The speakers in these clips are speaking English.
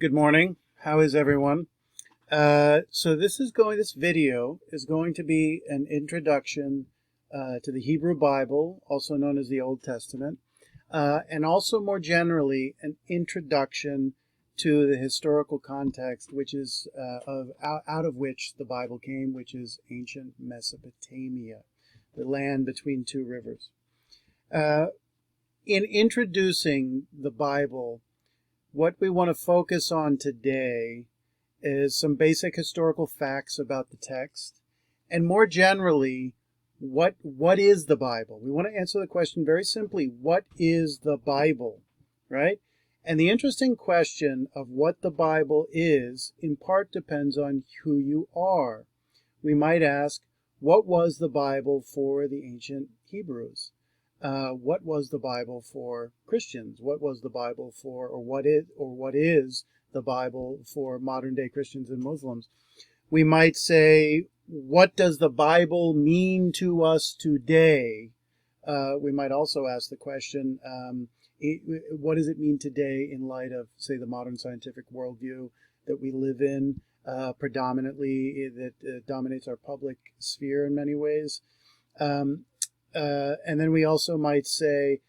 Good morning. How is everyone? This video is going to be an introduction to the Hebrew Bible, also known as the Old Testament, and also more generally an introduction to the historical context, which is out of which the Bible came, which is ancient Mesopotamia, the land between two rivers. In introducing the Bible, what we want to focus on today is some basic historical facts about the text, and more generally, what is the Bible? We want to answer the question very simply, what is the Bible, right? And the interesting question of what the Bible is, in part depends on who you are. We might ask, what was the Bible for the ancient Hebrews? What was the Bible for Christians? What was the Bible for, or what is the Bible for modern day Christians and Muslims? We might say, what does the Bible mean to us today? We might also ask the question, what does it mean today in light of, say, the modern scientific worldview that we live in, predominantly that dominates our public sphere in many ways? And then we also might say,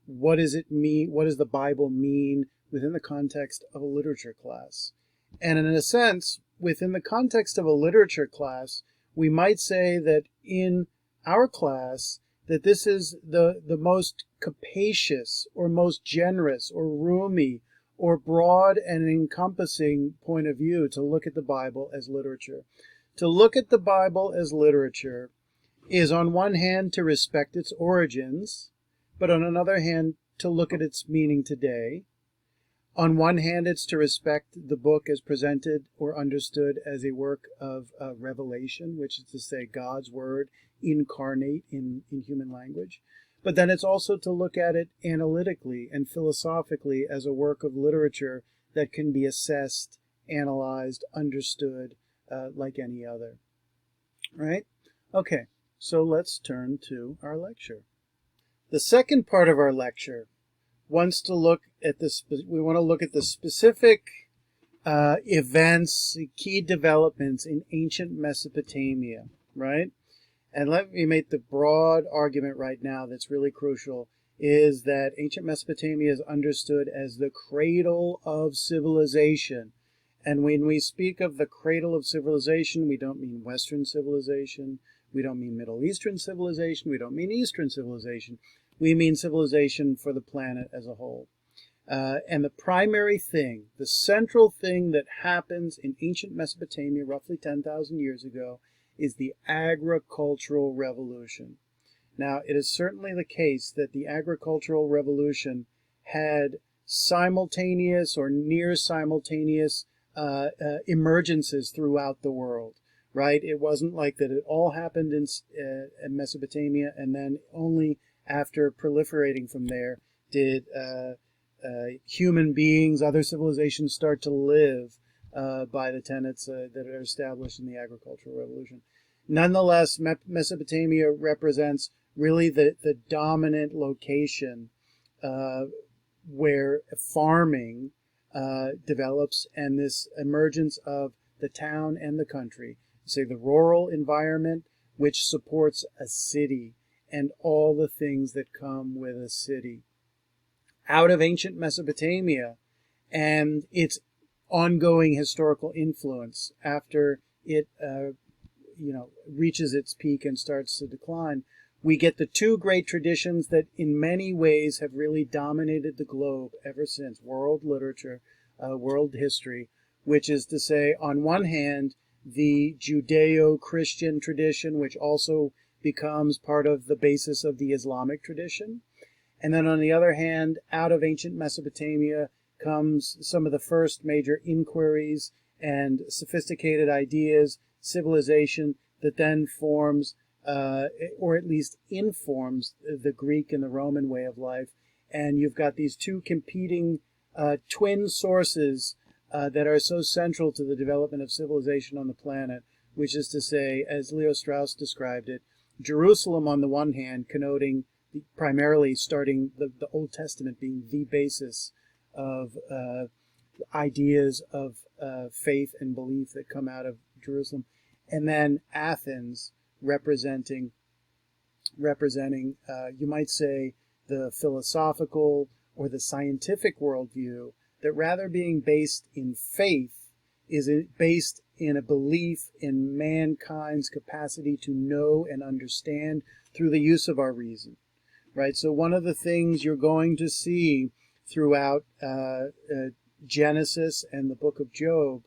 what does it mean? What does the Bible mean within the context of a literature class? And in a sense, within the context of a literature class, we might say that in our class, that this is the most capacious or most generous or roomy or broad and encompassing point of view to look at the Bible as literature. To look at the Bible as literature is on one hand to respect its origins, but on another hand to look at its meaning today. On one hand, it's to respect the book as presented or understood as a work of revelation, which is to say God's word incarnate in human language. But then it's also to look at it analytically and philosophically as a work of literature that can be assessed, analyzed, understood like any other. Right? Okay. So let's turn to our lecture. The second part of our lecture wants to look at we want to look at the specific events, key developments in ancient Mesopotamia, right? And let me make the broad argument right now that's really crucial, is that ancient Mesopotamia is understood as the cradle of civilization. And when we speak of the cradle of civilization, we don't mean Western civilization. We don't mean Middle Eastern civilization. We don't mean Eastern civilization. We mean civilization for the planet as a whole. And the primary thing, the central thing that happens in ancient Mesopotamia roughly 10,000 years ago is the agricultural revolution. Now, it is certainly the case that the agricultural revolution had simultaneous or near simultaneous emergences throughout the world. Right? It wasn't like that it all happened in Mesopotamia and then only after proliferating from there did human beings, other civilizations start to live by the tenets that are established in the agricultural revolution. Nonetheless, Mesopotamia represents really the dominant location where farming develops, and this emergence of the town and the country. Say the rural environment, which supports a city and all the things that come with a city. Out of ancient Mesopotamia and its ongoing historical influence after it reaches its peak and starts to decline, we get the two great traditions that in many ways have really dominated the globe ever since: world literature, world history, which is to say, on one hand, the Judeo-Christian tradition, which also becomes part of the basis of the Islamic tradition. And then on the other hand, out of ancient Mesopotamia comes some of the first major inquiries and sophisticated ideas, civilization that then forms, or at least informs, the Greek and the Roman way of life. And you've got these two competing twin sources that are so central to the development of civilization on the planet, which is to say, as Leo Strauss described it, Jerusalem on the one hand, connoting primarily starting the Old Testament being the basis of ideas of faith and belief that come out of Jerusalem, and then Athens representing you might say, the philosophical or the scientific worldview, that rather being based in faith is based in a belief in mankind's capacity to know and understand through the use of our reason, right? So one of the things you're going to see throughout Genesis and the book of Job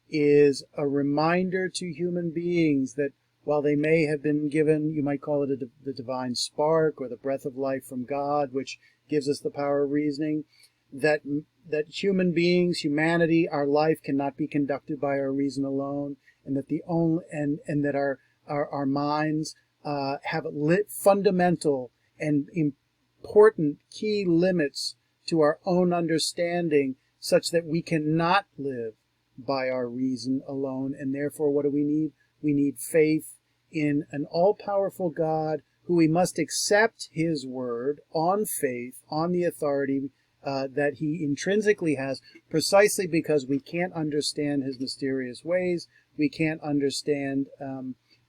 is a reminder to human beings that while they may have been given, you might call it the divine spark or the breath of life from God, which gives us the power of reasoning, that human beings, humanity, our life cannot be conducted by our reason alone, and that that our minds have fundamental and important key limits to our own understanding, such that we cannot live by our reason alone. And therefore, what do we need? We need faith in an all-powerful God who we must accept his word on faith, on the authority that he intrinsically has, precisely because we can't understand his mysterious ways. We can't understand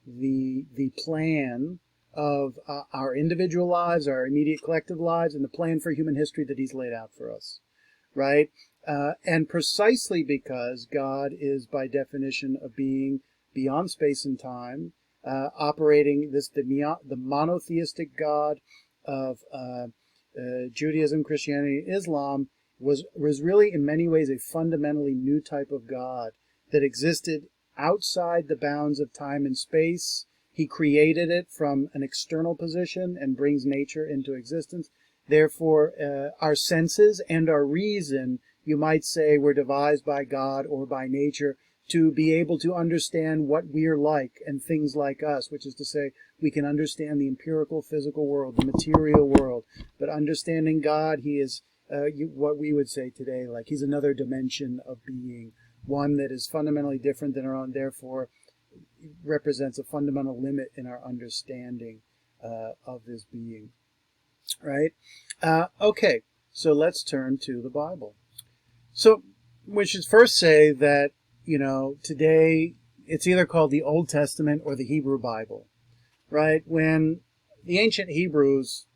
the plan of our individual lives, our immediate collective lives, and the plan for human history that he's laid out for us, right? And precisely because God is, by definition, a being beyond space and time, operating the monotheistic God of Judaism, Christianity, and Islam was really in many ways a fundamentally new type of God that existed outside the bounds of time and space. He created it from an external position and brings nature into existence. Therefore, our senses and our reason, you might say, were devised by God or by nature to be able to understand what we're like and things like us, which is to say, we can understand the empirical physical world, the material world. But understanding God, he is what we would say today, like he's another dimension of being, one that is fundamentally different than our own, therefore represents a fundamental limit in our understanding of this being, right? Okay, so let's turn to the Bible. So we should first say that, today it's either called the Old Testament or the Hebrew Bible, right? When the ancient Hebrews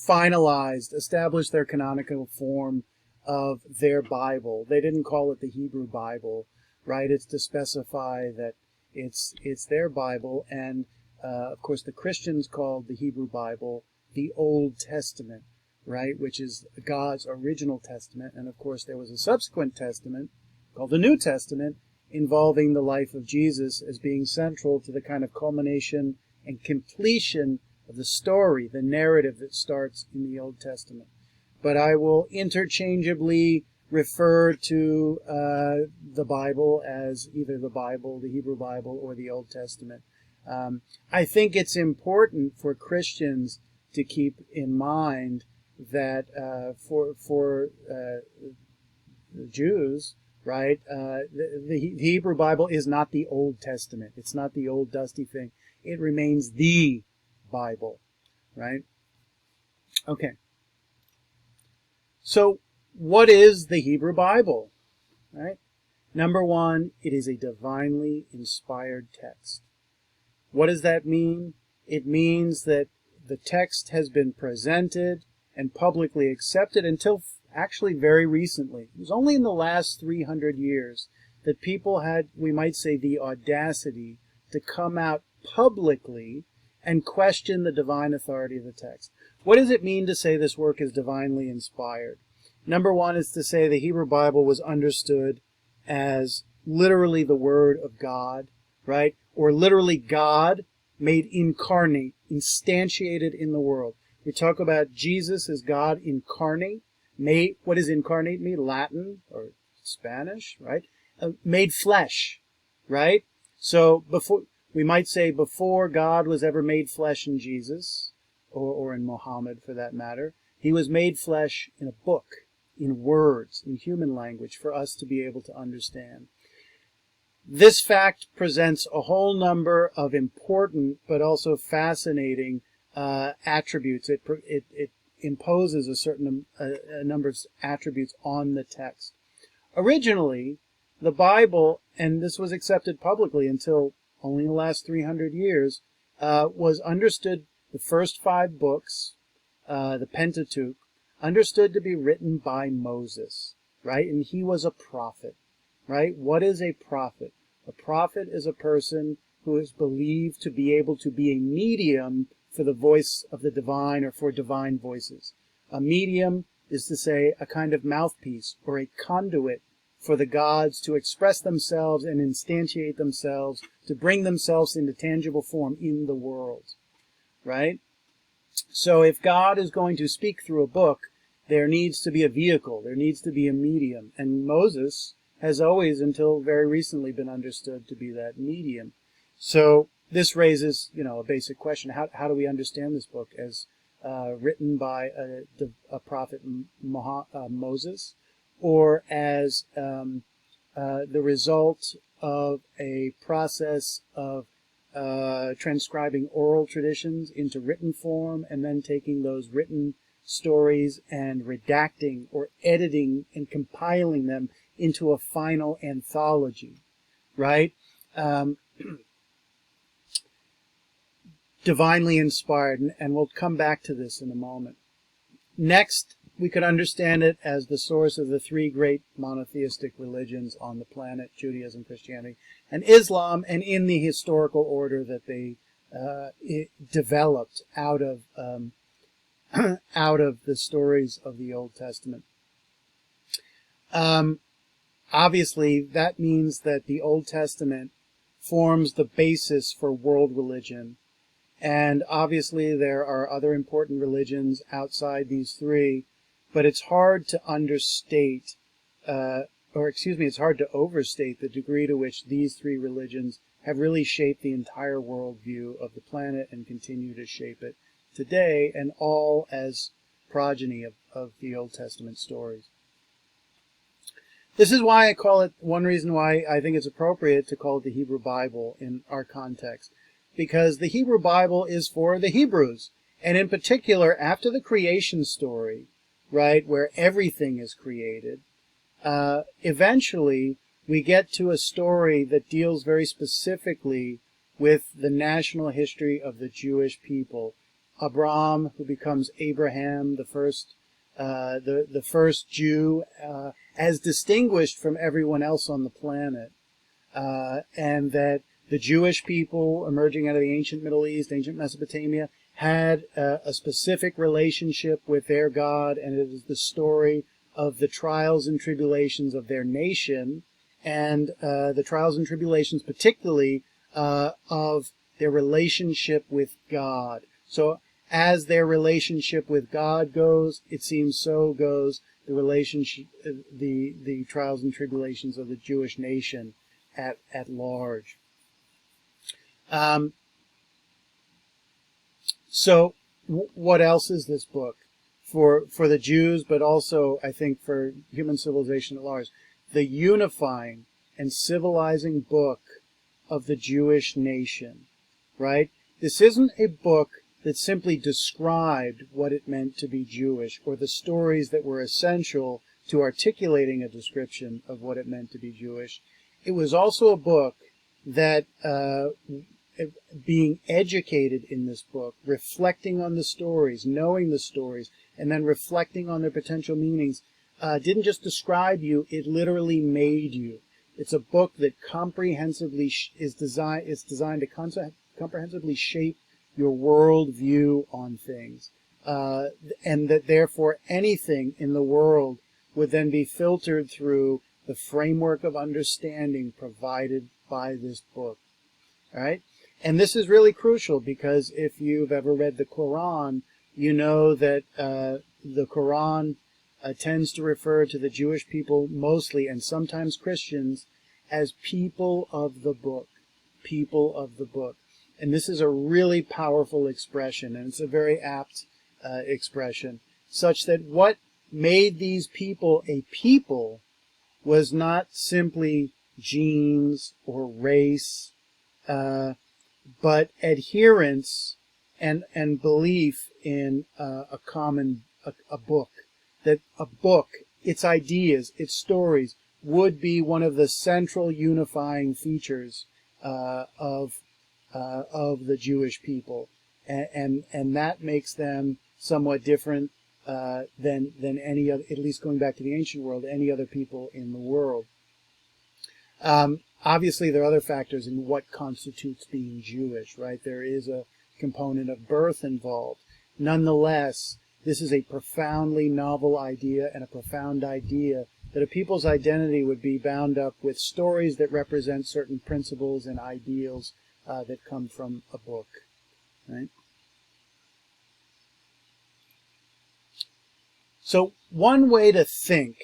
established their canonical form of their Bible, they didn't call it the Hebrew Bible, right? It's to specify that it's their Bible, and of course the Christians called the Hebrew Bible the Old Testament, right? Which is God's original testament, and of course there was a subsequent testament called the New Testament, involving the life of Jesus as being central to the kind of culmination and completion of the story, the narrative that starts in the Old Testament. But I will interchangeably refer to the Bible as either the Bible, the Hebrew Bible, or the Old Testament. I think it's important for Christians to keep in mind that for the Jews, right, the Hebrew Bible is not the Old Testament. It's not the old dusty thing. It remains the Bible, right? Okay. So what is the Hebrew Bible, right? Number one, it is a divinely inspired text. What does that mean? It means that the text has been presented and publicly accepted until actually very recently. It was only in the last 300 years that people had, we might say, the audacity to come out publicly and question the divine authority of the text. What does it mean to say this work is divinely inspired? Number one is to say the Hebrew Bible was understood as literally the Word of God, right? Or literally God made incarnate, instantiated in the world. We talk about Jesus as God incarnate. What does incarnate mean? Latin or Spanish, right? Made flesh, right? So we might say before God was ever made flesh in Jesus, or in Muhammad for that matter, he was made flesh in a book, in words, in human language for us to be able to understand. This fact presents a whole number of important but also fascinating attributes. It imposes a certain a number of attributes on the text. Originally, the Bible, and this was accepted publicly until only the last 300 years, was understood, the first 5 books, the Pentateuch, understood to be written by Moses, right? And he was a prophet, right? What is a prophet? A prophet is a person who is believed to be able to be a medium for the voice of the divine or for divine voices. A medium is to say a kind of mouthpiece or a conduit for the gods to express themselves and instantiate themselves, to bring themselves into tangible form in the world, right? So if God is going to speak through a book, there needs to be a vehicle, there needs to be a medium. And Moses has always, until very recently, been understood to be that medium. So this raises, a basic question. How do we understand this book as written by a prophet Moses, or as the result of a process of transcribing oral traditions into written form, and then taking those written stories and redacting or editing and compiling them into a final anthology, right? Divinely inspired, and we'll come back to this in a moment. Next, we could understand it as the source of the 3 great monotheistic religions on the planet, Judaism, Christianity, and Islam, and in the historical order that they developed out of the stories of the Old Testament. Obviously, that means that the Old Testament forms the basis for world religion. And obviously there are other important religions outside these 3, but it's hard to understate, it's hard to overstate the degree to which these 3 religions have really shaped the entire worldview of the planet and continue to shape it today, and all as progeny of the Old Testament stories. This is why I call it, one reason why I think it's appropriate to call it the Hebrew Bible in our context. Because the Hebrew Bible is for the Hebrews. And in particular, after the creation story, right, where everything is created, eventually we get to a story that deals very specifically with the national history of the Jewish people. Abraham, who becomes Abraham, the first Jew, as distinguished from everyone else on the planet, and that the Jewish people emerging out of the ancient Middle East, ancient Mesopotamia, had a specific relationship with their God, and it is the story of the trials and tribulations of their nation, and the trials and tribulations particularly of their relationship with God. So as their relationship with God goes, it seems so goes the relationship, the trials and tribulations of the Jewish nation at large. So what else is this book for the Jews, but also I think for human civilization at large? The unifying and civilizing book of the Jewish nation, right? This isn't a book that simply described what it meant to be Jewish, or the stories that were essential to articulating a description of what it meant to be Jewish. It was also a book that being educated in this book, reflecting on the stories, knowing the stories, and then reflecting on their potential meanings, didn't just describe you, it literally made you. It's a book that comprehensively is designed to comprehensively shape your world view on things, and that therefore anything in the world would then be filtered through the framework of understanding provided by this book. All right? And this is really crucial, because if you've ever read the Quran, you know that the Quran tends to refer to the Jewish people mostly, and sometimes Christians, as people of the book. People of the book. And this is a really powerful expression, and it's a very apt expression, such that what made these people a people was not simply genes or race, but adherence and belief in a book. That a book, its ideas, its stories, would be one of the central unifying features of the Jewish people, and that makes them somewhat different than any other, at least going back to the ancient world, any other people in the world. Obviously, there are other factors in what constitutes being Jewish, right? There is a component of birth involved. Nonetheless, this is a profoundly novel idea and a profound idea that a people's identity would be bound up with stories that represent certain principles and ideals that come from a book, right? So one way to think,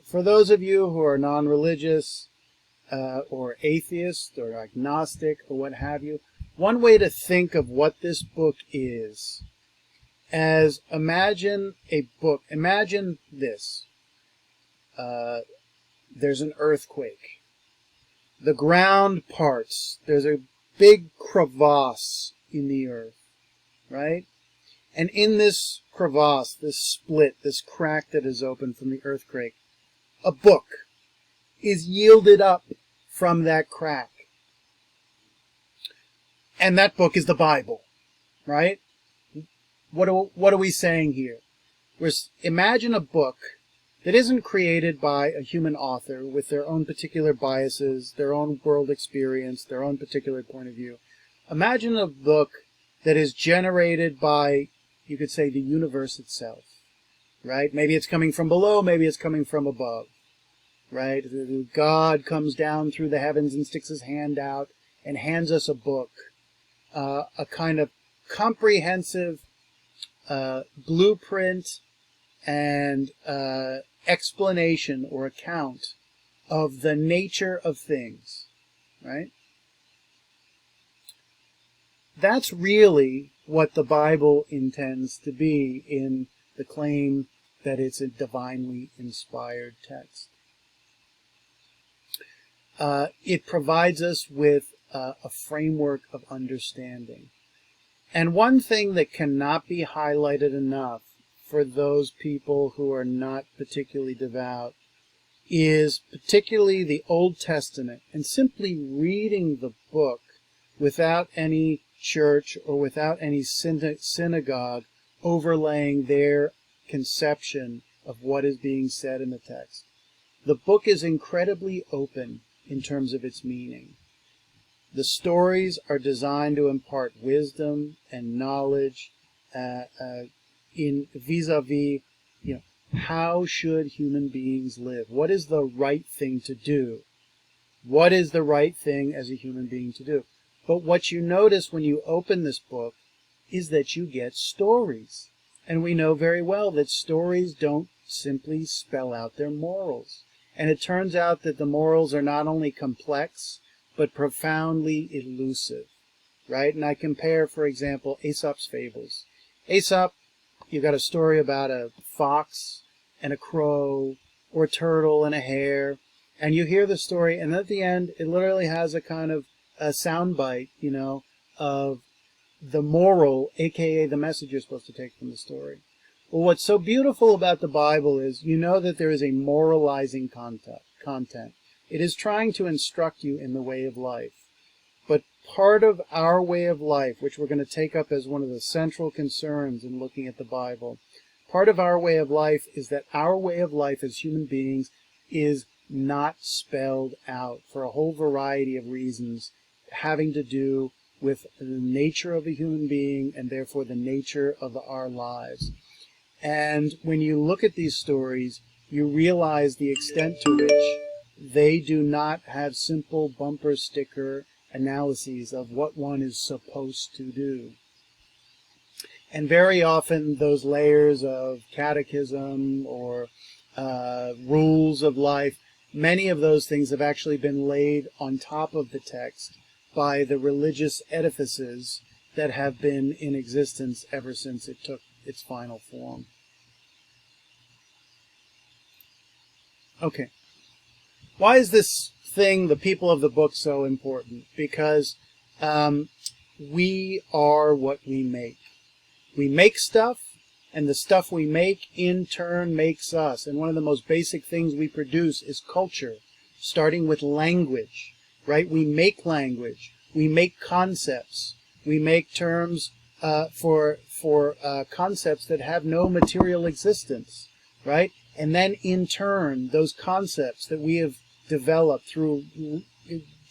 for those of you who are non-religious or atheist or agnostic or what have you, one way to think of what this book is as imagine a book. Imagine this. There's an earthquake. The ground parts. There's a big crevasse in the earth, right? And in this crevasse, this split, this crack that is open from the earthquake, a book is yielded up from that crack. And that book is the Bible, right? What are we saying here? Imagine a book that isn't created by a human author with their own particular biases, their own world experience, their own particular point of view. Imagine a book that is generated by, you could say, the universe itself, right? Maybe it's coming from below, maybe it's coming from above, right? God comes down through the heavens and sticks his hand out and hands us a book, a kind of comprehensive blueprint and explanation or account of the nature of things, right? That's really what the Bible intends to be in the claim that it's a divinely inspired text. It provides us with a framework of understanding. And one thing that cannot be highlighted enough for those people who are not particularly devout is particularly the Old Testament, and simply reading the book without any church or without any synagogue overlaying their conception of what is being said in the text. The book is incredibly open in terms of its meaning. The stories are designed to impart wisdom and knowledge in vis-a-vis, how should human beings live? What is the right thing to do? What is the right thing as a human being to do? But what you notice when you open this book is that you get stories. And we know very well that stories don't simply spell out their morals. And it turns out that the morals are not only complex, but profoundly elusive, right? And I compare, for example, Aesop's fables. Aesop, you got a story about a fox and a crow, or a turtle and a hare, and you hear the story, and at the end, it literally has a kind of a soundbite, of the moral, aka the message you're supposed to take from the story. Well, what's so beautiful about the Bible is that there is a moralizing content. It is trying to instruct you in the way of life. But part of our way of life, which we're going to take up as one of the central concerns in looking at the Bible, part of our way of life is that our way of life as human beings is not spelled out for a whole variety of reasons having to do with the nature of a human being and therefore the nature of our lives. And when you look at these stories, you realize the extent to which they do not have simple bumper sticker analyses of what one is supposed to do. And very often those layers of catechism or rules of life, many of those things have actually been laid on top of the text by the religious edifices that have been in existence ever since it took its final form. Okay. Why is this thing, the people of the book, so important? Because we are what we make. We make stuff, And the stuff we make in turn makes us. And one of the most basic things we produce is culture, starting with language, right? We make language. We make concepts. We make terms for concepts that have no material existence, right? And then in turn, those concepts that we have developed through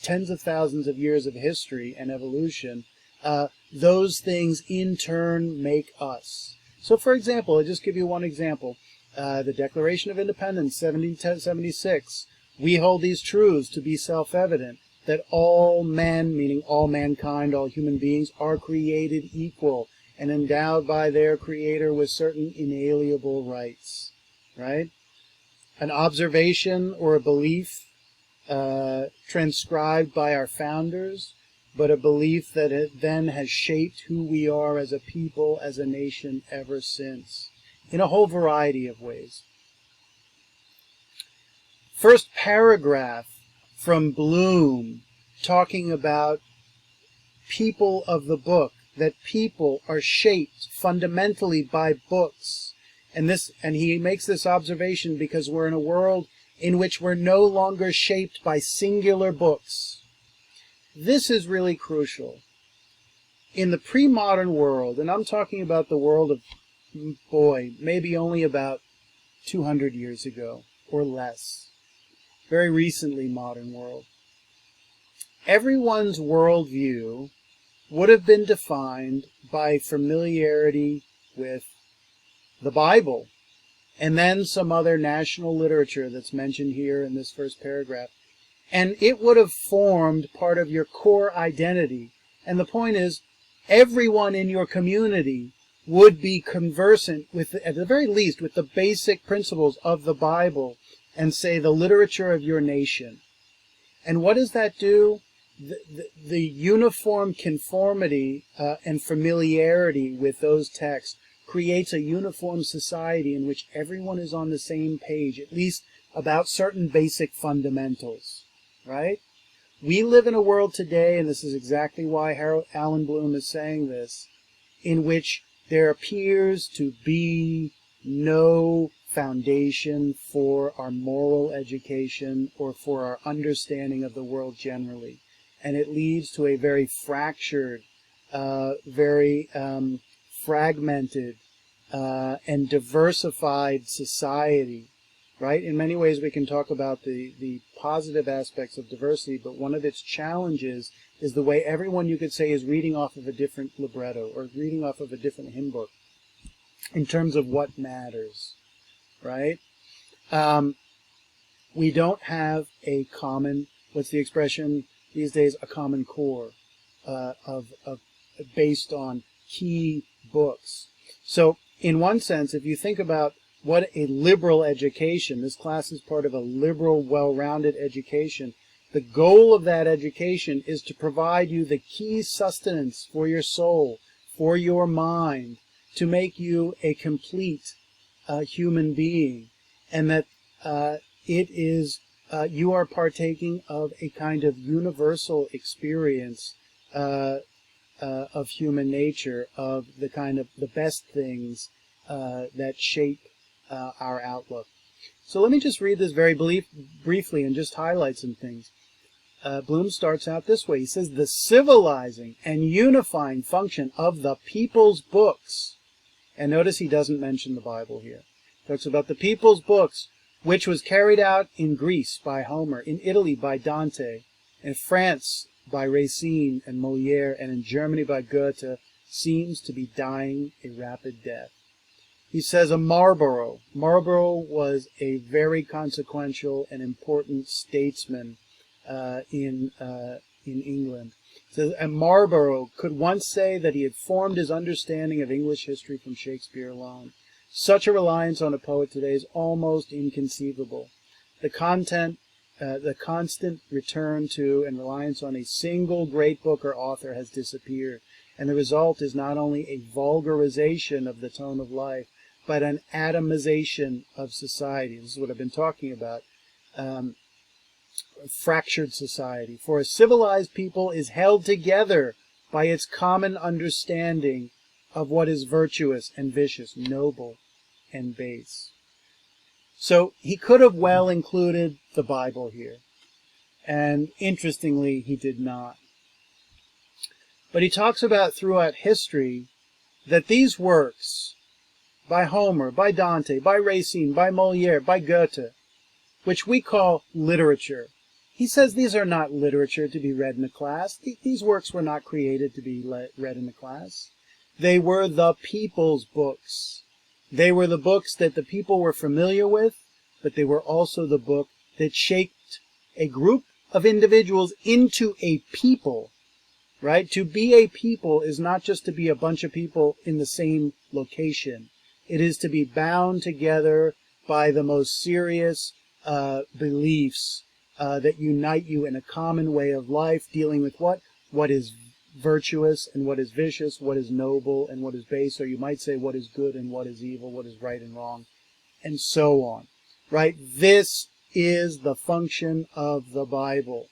tens of thousands of years of history and evolution, those things in turn make us. So, for example, I'll just give you one example. The Declaration of Independence, 1776. We hold these truths to be self-evident, that all men, meaning all mankind, all human beings, are created equal and endowed by their Creator with certain inalienable rights, right? An observation or a belief transcribed by our founders, but a belief that it then has shaped who we are as a people, as a nation, ever since, in a whole variety of ways. First paragraph from Bloom, talking about people of the book, that people are shaped fundamentally by books. And he makes this observation because we're in a world in which we're no longer shaped by singular books. This is really crucial. In the pre-modern world, and I'm talking about the world of, maybe only about 200 years ago or less, very recently modern world, everyone's worldview would have been defined by familiarity with the Bible, and then some other national literature that's mentioned here in this first paragraph. And it would have formed part of your core identity. And the point is, everyone in your community would be conversant with, at the very least, with the basic principles of the Bible and, say, the literature of your nation. And what does that do? The uniform conformity and familiarity with those texts creates a uniform society in which everyone is on the same page, at least about certain basic fundamentals, right? We live in a world today, and this is exactly why Alan Bloom is saying this, in which there appears to be no foundation for our moral education or for our understanding of the world generally. And it leads to a very fractured, very fragmented, and diversified society, right? In many ways we can talk about the positive aspects of diversity, but one of its challenges is the way everyone, you could say, is reading off of a different libretto or reading off of a different hymn book in terms of what matters, right? We don't have a common, what's the expression these days, a common core based on key books. So in one sense, if you think about what a liberal education, this class is part of a liberal, well-rounded education, the goal of that education is to provide you the key sustenance for your soul, for your mind, to make you a complete human being, and that it is you are partaking of a kind of universal experience of human nature, of the kind of the best things that shape our outlook. So let me just read this very briefly and just highlight some things. Bloom starts out this way. He says, the civilizing and unifying function of the people's books, and notice he doesn't mention the Bible here. He talks about the people's books, which was carried out in Greece by Homer, in Italy by Dante, in France by Racine and Molière, and in Germany by Goethe, seems to be dying a rapid death. He says Marlborough was a very consequential and important statesman in England. He says, and Marlborough could once say that he had formed his understanding of English history from Shakespeare alone. Such a reliance on a poet today is almost inconceivable. The constant return to and reliance on a single great book or author has disappeared, and the result is not only a vulgarization of the tone of life, but an atomization of society. This is what I've been talking about. Fractured society. For a civilized people is held together by its common understanding of what is virtuous and vicious, noble and base. So he could have well included the Bible here. And interestingly, he did not. But he talks about throughout history that these works by Homer, by Dante, by Racine, by Molière, by Goethe, which we call literature, he says these are not literature to be read in a class. These works were not created to be read in a class. They were the people's books. They were the books that the people were familiar with, but they were also the book that shaped a group of individuals into a people, right? To be a people is not just to be a bunch of people in the same location. It is to be bound together by the most serious beliefs that unite you in a common way of life, dealing with what is virtuous and what is vicious, what is noble and what is base, or you might say what is good and what is evil, what is right and wrong, and so on, right? This is the function of the Bible.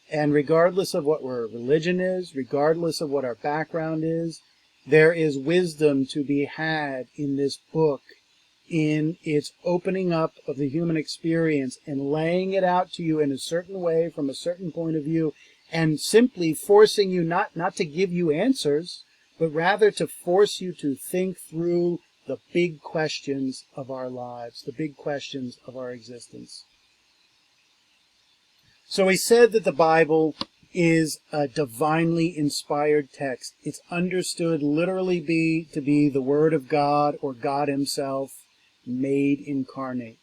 And regardless of what our religion is, regardless of what our background is, there is wisdom to be had in this book, in its opening up of the human experience and laying it out to you in a certain way from a certain point of view, and simply forcing you not to give you answers, but rather to force you to think through the big questions of our lives, the big questions of our existence. So he said that the Bible is a divinely inspired text. It's understood literally to be the Word of God or God Himself made incarnate.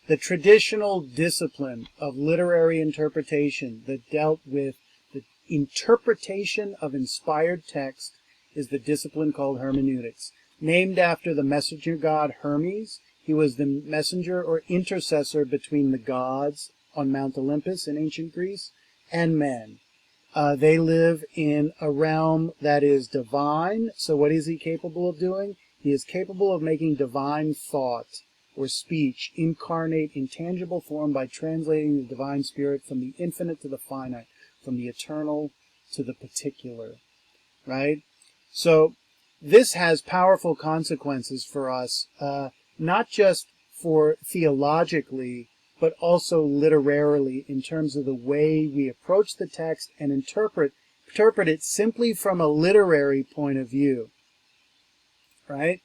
The traditional discipline of literary interpretation that dealt with the interpretation of inspired text is the discipline called hermeneutics, named after the messenger god Hermes. He was the messenger or intercessor between the gods on Mount Olympus in ancient Greece and men. They live in a realm that is divine. So what is he capable of doing? He is capable of making divine thought or speech incarnate in tangible form by translating the divine spirit from the infinite to the finite, from the eternal to the particular, right? So this has powerful consequences for us, not just for theologically, but also literarily, in terms of the way we approach the text and interpret it simply from a literary point of view, right?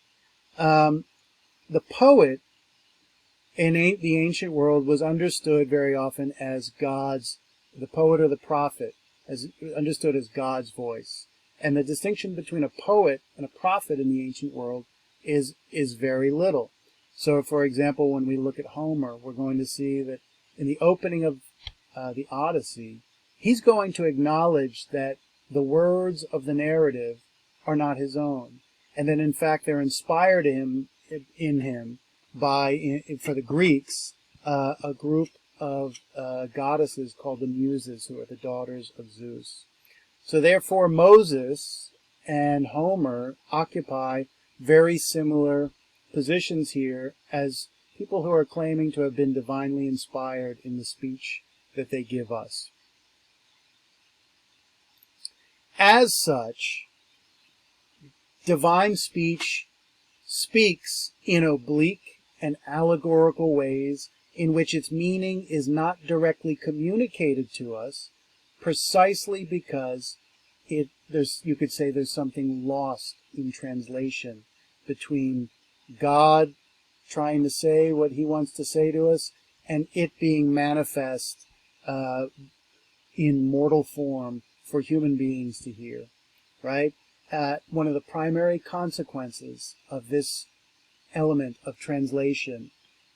The poet in the ancient world was understood very often as the poet or the prophet, as understood as God's voice. And the distinction between a poet and a prophet in the ancient world is very little. So, for example, when we look at Homer, we're going to see that in the opening of the Odyssey, he's going to acknowledge that the words of the narrative are not his own, and that in fact they're inspired in him by, for the Greeks, a group of goddesses called the Muses, who are the daughters of Zeus. So therefore Moses and Homer occupy very similar positions here as people who are claiming to have been divinely inspired in the speech that they give us. As such, divine speech speaks in oblique and allegorical ways in which its meaning is not directly communicated to us, precisely because you could say there's something lost in translation between God trying to say what He wants to say to us and it being manifest in mortal form for human beings to hear, right? One of the primary consequences of this element of translation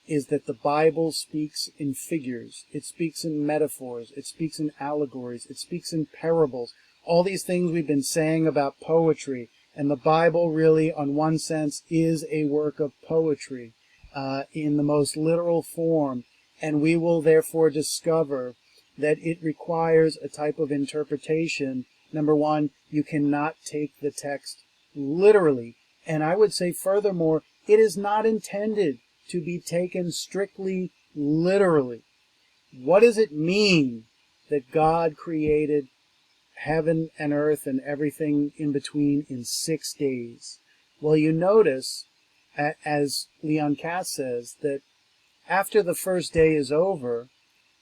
is that the Bible speaks in figures, it speaks in metaphors, it speaks in allegories, it speaks in parables. All these things we've been saying about poetry, and the Bible really, on one sense, is a work of poetry in the most literal form, and we will therefore discover that it requires a type of interpretation. Number one, you cannot take the text literally, and I would say furthermore, it is not intended to be taken strictly literally. What does it mean that God created heaven and earth and everything in between in 6 days. Well, you notice, as Leon Kass says, that after the first day is over,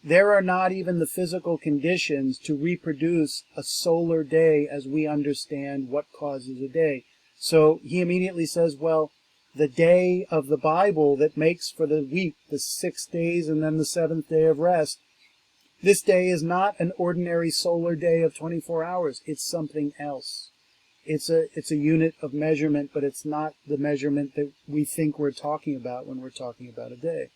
there are not even the physical conditions to reproduce a solar day as we understand what causes a day. So he immediately says, well, the day of the Bible that makes for the week, the 6 days and then the 7th day of rest, this day is not an ordinary solar day of 24 hours. It's something else. It's a unit of measurement, but it's not the measurement that we think we're talking about when we're talking about a day.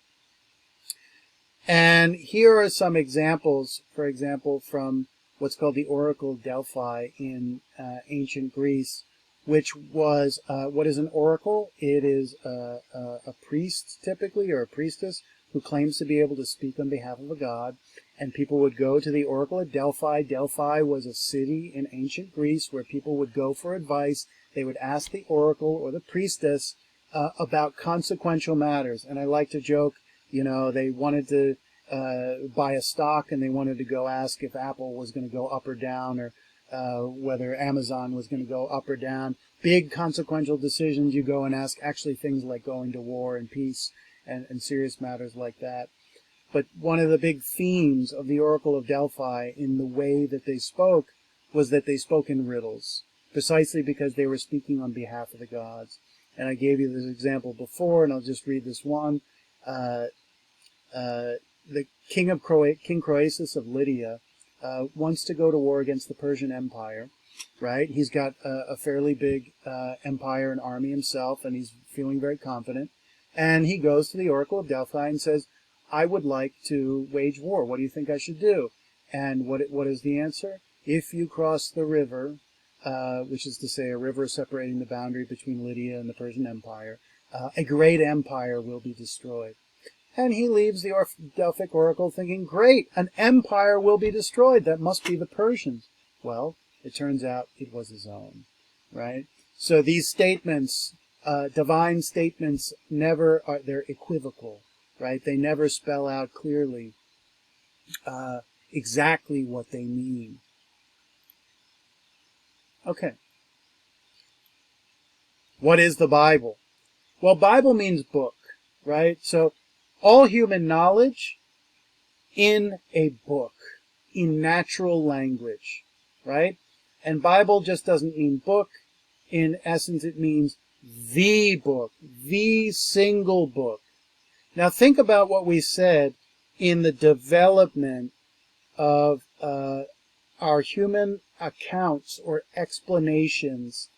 And here are some examples, for example, from what's called the Oracle of Delphi in ancient Greece, which was, what is an oracle? It is a priest, typically, or a priestess, who claims to be able to speak on behalf of a god. And people would go to the Oracle at Delphi. Delphi was a city in ancient Greece where people would go for advice. They would ask the oracle or the priestess about consequential matters. And I like to joke, they wanted to buy a stock and they wanted to go ask if Apple was going to go up or down, or whether Amazon was going to go up or down. Big consequential decisions, you go and ask actually things like going to war and peace and serious matters like that. But one of the big themes of the Oracle of Delphi in the way that they spoke was that they spoke in riddles, precisely because they were speaking on behalf of the gods. And I gave you this example before, and I'll just read this one. The King Croesus of Lydia wants to go to war against the Persian Empire, right? He's got a fairly big empire and army himself, and he's feeling very confident. And he goes to the Oracle of Delphi and says, I would like to wage war. What do you think I should do? And what is the answer? If you cross the river, which is to say a river separating the boundary between Lydia and the Persian Empire, a great empire will be destroyed. And he leaves the Delphic oracle thinking, great, an empire will be destroyed. That must be the Persians. Well, it turns out it was his own, right? So these statements, divine statements, they're equivocal, right? They never spell out clearly exactly what they mean. Okay. What is the Bible? Well, Bible means book, right? So all human knowledge in a book, in natural language, right? And Bible just doesn't mean book. In essence, it means the book, the single book. Now think about what we said in the development of our human accounts or explanations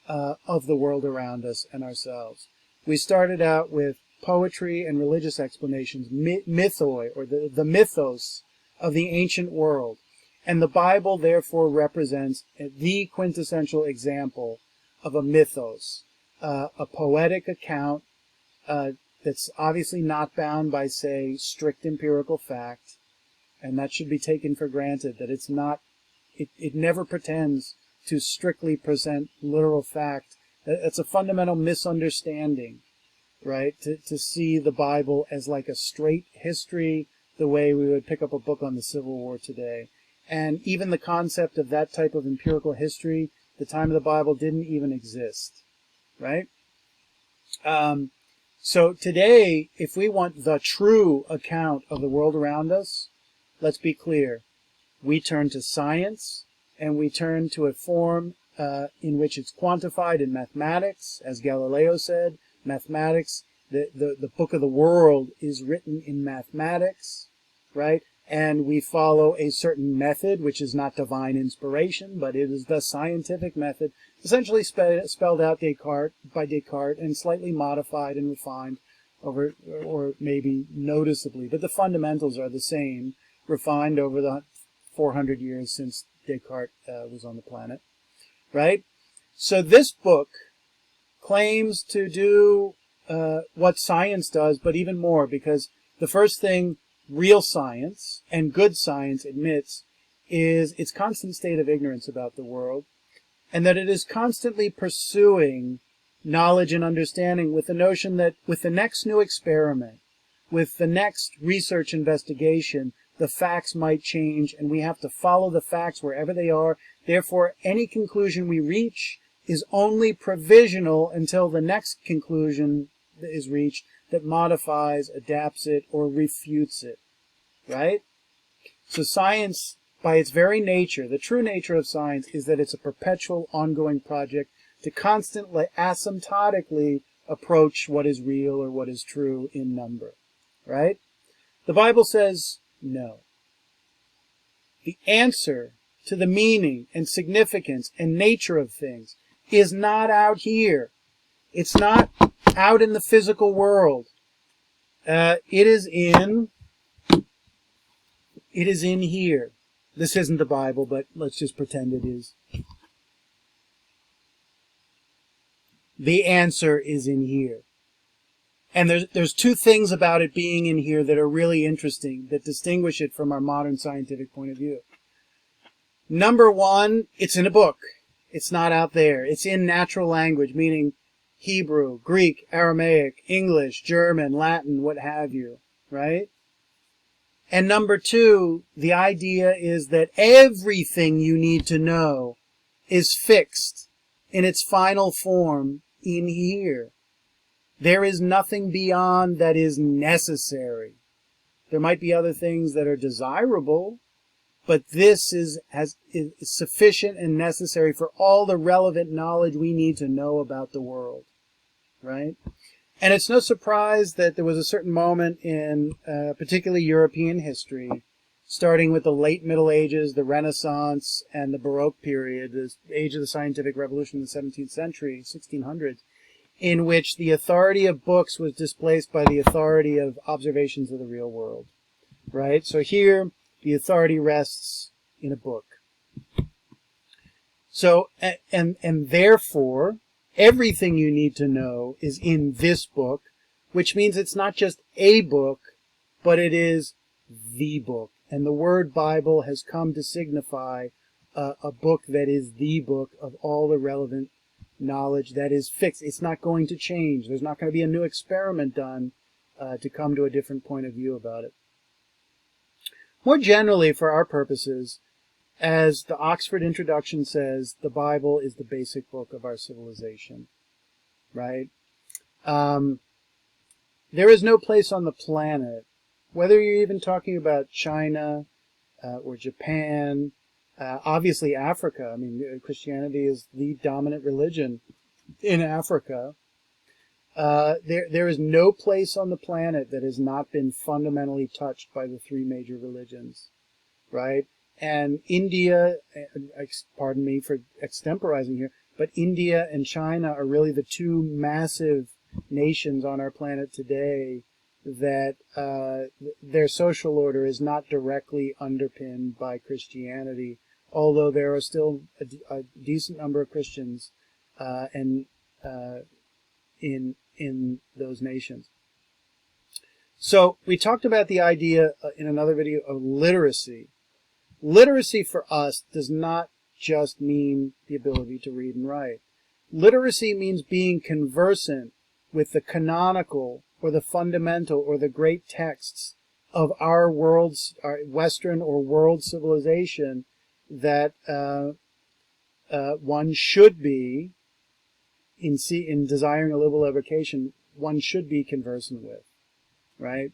of the world around us and ourselves. We started out with poetry and religious explanations, mythoi, or the mythos of the ancient world. And the Bible, therefore, represents the quintessential example of a mythos, a poetic account that's obviously not bound by, say, strict empirical fact, and that should be taken for granted, that it's not, it never pretends to strictly present literal fact. It's a fundamental misunderstanding, right? To see the Bible as like a straight history, the way we would pick up a book on the Civil War today. And even the concept of that type of empirical history, the time of the Bible didn't even exist, right? So today, if we want the true account of the world around us, let's be clear. We turn to science, and we turn to a form in which it's quantified in mathematics. As Galileo said, mathematics, the book of the world is written in mathematics, right? And we follow a certain method, which is not divine inspiration, but it is the scientific method, essentially spelled out by Descartes and slightly modified and refined over, or maybe noticeably, but the fundamentals are the same, refined over the 400 years since Descartes was on the planet, right? So this book claims to do what science does, but even more, because the first thing real science and good science admits is its constant state of ignorance about the world, and that it is constantly pursuing knowledge and understanding with the notion that with the next new experiment, with the next research investigation, the facts might change, and we have to follow the facts wherever they are. Therefore, any conclusion we reach is only provisional until the next conclusion is reached that modifies, adapts it, or refutes it, right? So science, by its very nature, the true nature of science is that it's a perpetual, ongoing project to constantly, asymptotically approach what is real or what is true in number, right? The Bible says no. The answer to the meaning and significance and nature of things is not out here. It's not out in the physical world. It is in here. This isn't the Bible, but let's just pretend it is. The answer is in here. And there's two things about it being in here that are really interesting, that distinguish it from our modern scientific point of view. Number one, it's in a book. It's not out there. It's in natural language, meaning Hebrew, Greek, Aramaic, English, German, Latin, what have you, right? And number two, the idea is that everything you need to know is fixed in its final form in here. There is nothing beyond that is necessary. There might be other things that are desirable, but this is sufficient and necessary for all the relevant knowledge we need to know about the world, right? And it's no surprise that there was a certain moment in particularly European history, starting with the late Middle Ages, the Renaissance, and the Baroque period, the age of the scientific revolution in the 17th century, 1600s, in which the authority of books was displaced by the authority of observations of the real world, right? So here, the authority rests in a book. So, and therefore, everything you need to know is in this book, which means it's not just a book, but it is the book. And the word Bible has come to signify a book that is the book of all the relevant knowledge that is fixed. It's not going to change. There's not going to be a new experiment done to come to a different point of view about it. More generally, for our purposes, as the Oxford Introduction says, the Bible is the basic book of our civilization, right? There is no place on the planet, whether you're even talking about China or Japan, obviously Africa. I mean, Christianity is the dominant religion in Africa. There is no place on the planet that has not been fundamentally touched by the three major religions, right? And India, pardon me for extemporizing here, but India and China are really the two massive nations on our planet today that their social order is not directly underpinned by Christianity, although there are still a decent number of Christians in those nations. So we talked about the idea in another video of literacy. Literacy for us does not just mean the ability to read and write. Literacy means being conversant with the canonical or the fundamental or the great texts of our world's, our Western or world civilization that one should be, in desiring a liberal education, one should be conversant with, right?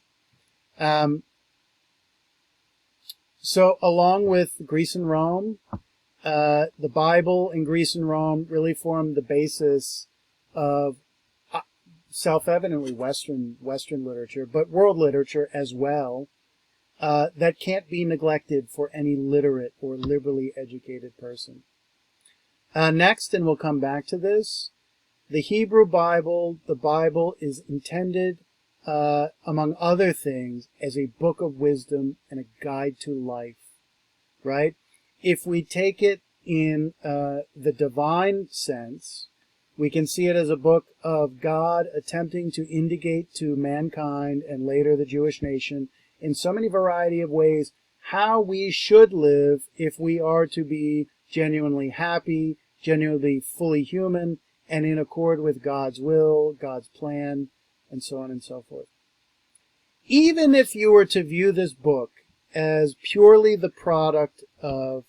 So along with Greece and Rome, the Bible in Greece and Rome really formed the basis of self-evidently Western literature, but world literature as well, that can't be neglected for any literate or liberally educated person. Next, and we'll come back to this, the Hebrew Bible, the Bible is intended, among other things, as a book of wisdom and a guide to life, right? If we take it in the divine sense, we can see it as a book of God attempting to indicate to mankind and later the Jewish nation in so many variety of ways how we should live if we are to be genuinely happy, genuinely fully human, and in accord with God's will, God's plan, and so on and so forth. Even if you were to view this book as purely the product of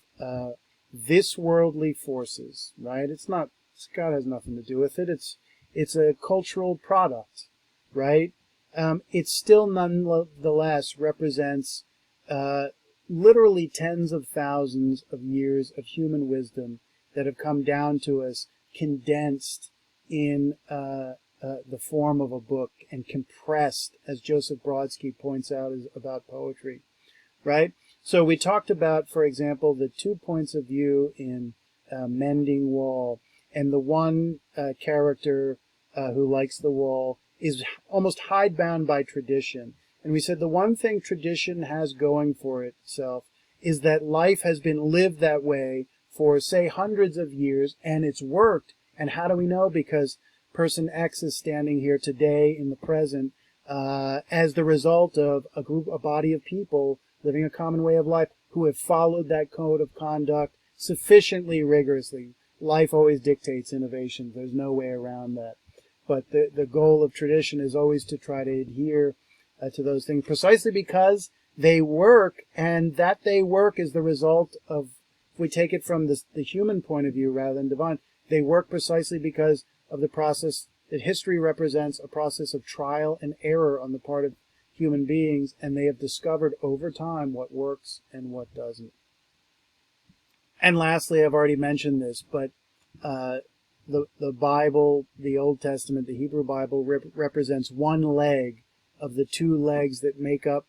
this worldly forces, right? It's not, God has nothing to do with it. It's a cultural product, right? It still nonetheless represents literally tens of thousands of years of human wisdom that have come down to us, condensed in the form of a book and compressed, as Joseph Brodsky points out about poetry, right? So we talked about, for example, the 2 points of view in Mending Wall, and the one character who likes the wall is almost hidebound by tradition. And we said the one thing tradition has going for itself is that life has been lived that way for, say, hundreds of years, and it's worked. And how do we know? Because person X is standing here today in the present as the result of a body of people living a common way of life who have followed that code of conduct sufficiently rigorously. Life always dictates innovation. There's no way around that. But the goal of tradition is always to try to adhere to those things, precisely because they work, and that they work is the result of, if we take it from the human point of view rather than divine, they work precisely because of the process that history represents, a process of trial and error on the part of human beings, and they have discovered over time what works and what doesn't. And lastly, I've already mentioned this, but the Bible, the Old Testament, the Hebrew Bible, represents one leg of the 2 legs that make up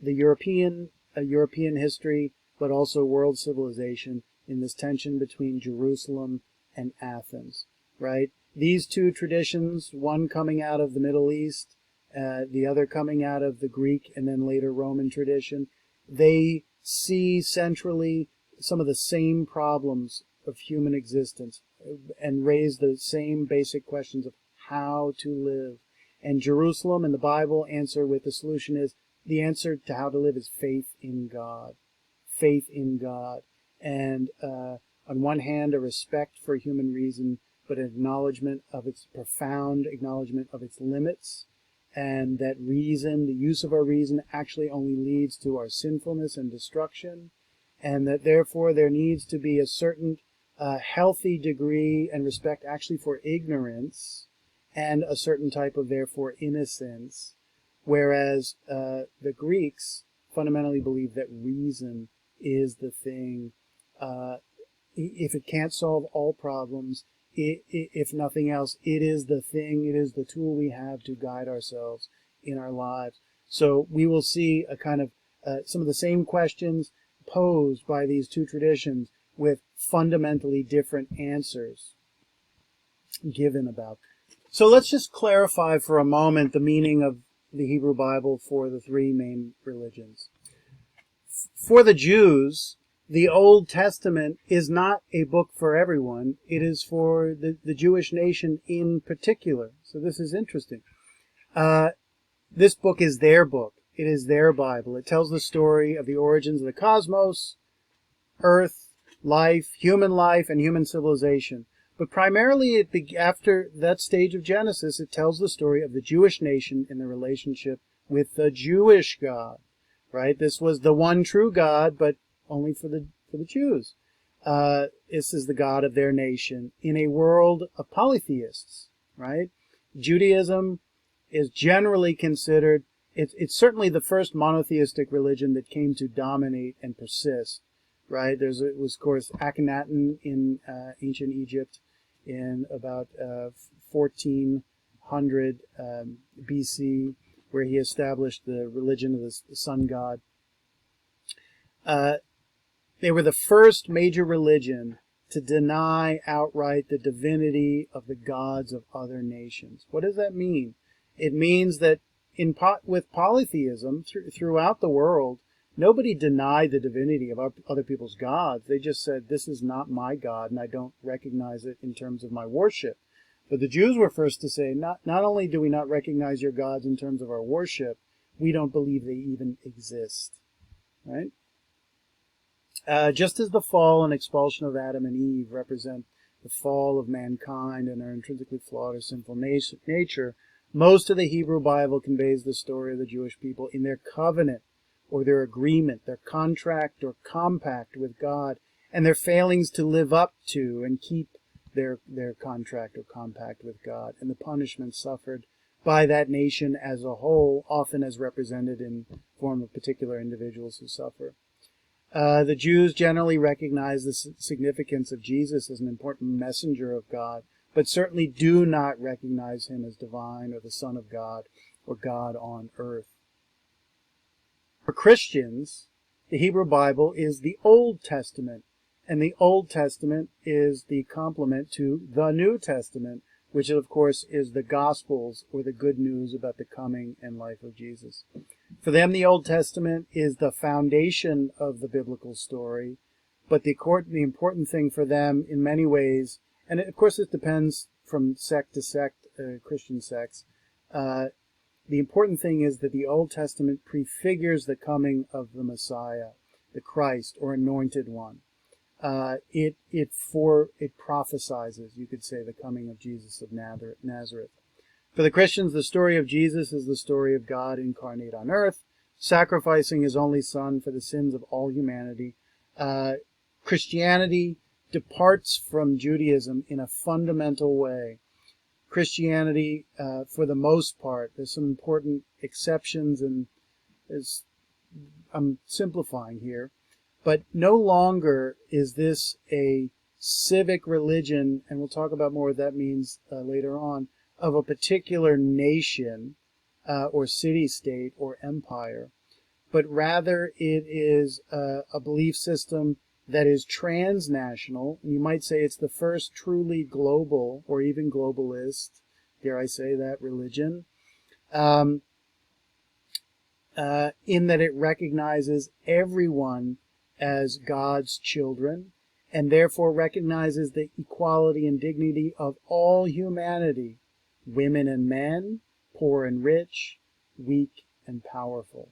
the European history, but also world civilization, in this tension between Jerusalem and Athens, right? These 2 traditions, one coming out of the Middle East, the other coming out of the Greek and then later Roman tradition, they see centrally some of the same problems of human existence and raise the same basic questions of how to live. And Jerusalem and the Bible answer with the solution is, the answer to how to live is faith in God. Faith in God. And on one hand, a respect for human reason, but an acknowledgement of its profound acknowledgement of its limits, and that reason, the use of our reason, actually only leads to our sinfulness and destruction, and that therefore there needs to be a certain healthy degree and respect actually for ignorance, and a certain type of, therefore, innocence, whereas the Greeks fundamentally believe that reason is the thing. If it can't solve all problems, if nothing else, it is the thing, it is the tool we have to guide ourselves in our lives. So we will see a kind of some of the same questions posed by these 2 traditions with fundamentally different answers given about. So let's just clarify for a moment the meaning of the Hebrew Bible for the 3 main religions. For the Jews, the Old Testament is not a book for everyone. It is for the Jewish nation in particular. So this is interesting. This book is their book. It is their Bible. It tells the story of the origins of the cosmos, earth, life, and human civilization. But primarily, after that stage of Genesis, it tells the story of the Jewish nation in the relationship with the Jewish God, right? This was the one true God, but only for the Jews. This is the God of their nation in a world of polytheists, right? Judaism is generally considered, it's certainly the first monotheistic religion that came to dominate and persist, right? It was, of course, Akhenaten in ancient Egypt in about 1400 BC, where he established the religion of the sun god. They were the first major religion to deny outright the divinity of the gods of other nations. What does that mean? It means that with polytheism throughout the world, nobody denied the divinity of other people's gods. They just said, this is not my God, and I don't recognize it in terms of my worship. But the Jews were first to say, not only do we not recognize your gods in terms of our worship, we don't believe they even exist. Right? Just as the fall and expulsion of Adam and Eve represent the fall of mankind and their intrinsically flawed or sinful nature, most of the Hebrew Bible conveys the story of the Jewish people in their covenant or their agreement, their contract or compact with God, and their failings to live up to and keep their contract or compact with God, and the punishment suffered by that nation as a whole, often as represented in form of particular individuals who suffer. The Jews generally recognize the significance of Jesus as an important messenger of God, but certainly do not recognize him as divine or the Son of God or God on earth. For Christians, the Hebrew Bible is the Old Testament, and the Old Testament is the complement to the New Testament, which of course is the Gospels, or the good news about the coming and life of Jesus. For them, the Old Testament is the foundation of the biblical story, but the important thing for them in many ways, and of course it depends from sect to sect, Christian sects, the important thing is that the Old Testament prefigures the coming of the Messiah, the Christ, or anointed one. It prophesizes, you could say, the coming of Jesus of Nazareth. For the Christians, the story of Jesus is the story of God incarnate on earth, sacrificing his only Son for the sins of all humanity. Christianity departs from Judaism in a fundamental way. Christianity, for the most part, there's some important exceptions, and I'm simplifying here, but no longer is this a civic religion, and we'll talk about more what that means later on, of a particular nation or city-state or empire, but rather it is a belief system that is transnational. You might say it's the first truly global, or even globalist, dare I say that, religion, in that it recognizes everyone as God's children, and therefore recognizes the equality and dignity of all humanity, women and men, poor and rich, weak and powerful,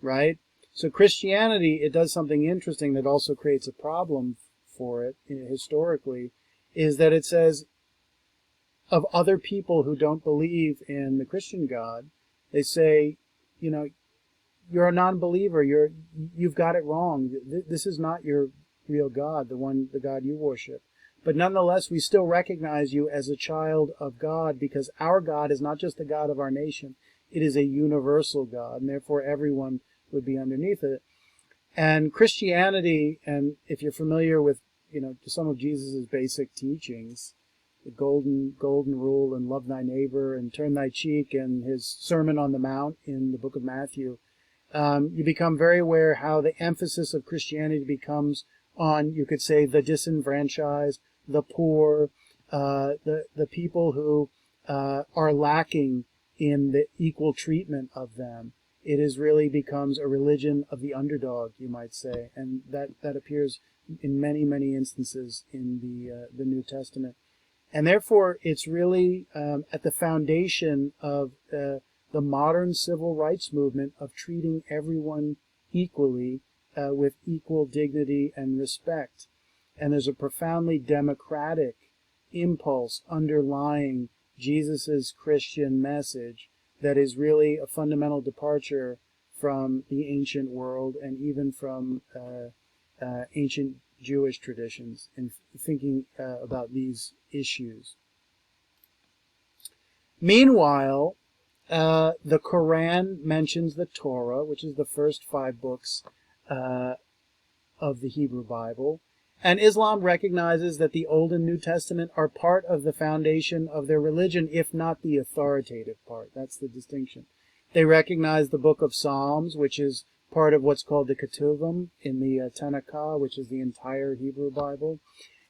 right? So Christianity, it does something interesting that also creates a problem for it historically, is that it says of other people who don't believe in the Christian God, they say, you know, you're a non-believer, you've got it wrong. This is not your real God, the God you worship. But nonetheless, we still recognize you as a child of God, because our God is not just the God of our nation, it is a universal God, and therefore everyone would be underneath it. And Christianity, and if you're familiar with, some of Jesus' basic teachings, the golden rule, and love thy neighbor and turn thy cheek, and his Sermon on the Mount in the book of Matthew, you become very aware how the emphasis of Christianity becomes on, you could say, the disenfranchised, the poor, the people who are lacking in the equal treatment of them. It is really becomes a religion of the underdog, you might say, and that appears in many, many instances in the New Testament. And therefore, it's really at the foundation of the modern civil rights movement of treating everyone equally with equal dignity and respect. And there's a profoundly democratic impulse underlying Jesus's Christian message that is really a fundamental departure from the ancient world and even from ancient Jewish traditions in thinking about these issues. Meanwhile, the Quran mentions the Torah, which is the first 5 books of the Hebrew Bible, and Islam recognizes that the Old and New Testament are part of the foundation of their religion, if not the authoritative part. That's the distinction. They recognize the book of Psalms, which is part of what's called the Ketuvim in the Tanakh, which is the entire Hebrew Bible.